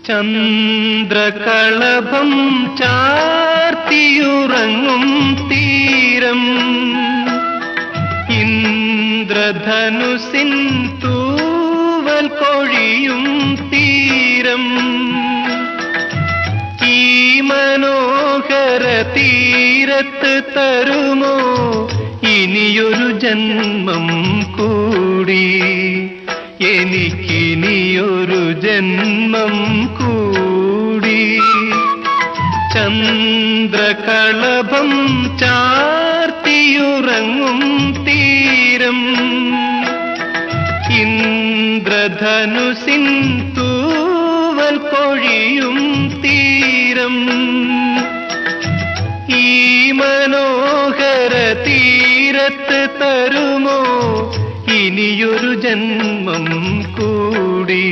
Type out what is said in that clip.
ചന്ദ്രകളഭം ചാർത്തിയുറങ്ങും തീരം, ഇന്ദ്രധനുസിൻ തൂവൽ കൊഴിയും തീരം. ഈ മനോഹര തീരത്ത് തരുമോ ഇനിയൊരു ജന്മം കൂടി, എനിക്കിനിയൊരു ജന്മം കൂടി. ചന്ദ്രകളഭം ചാർത്തിയുറങ്ങും തീരം, ഇന്ദ്രധനുസിൻ തൂവൽ കൊഴിയും തീരം. ഈ മനോഹര തീരത്ത് തരുമോ ഇനിയൊരു ജന്മം കൂടി.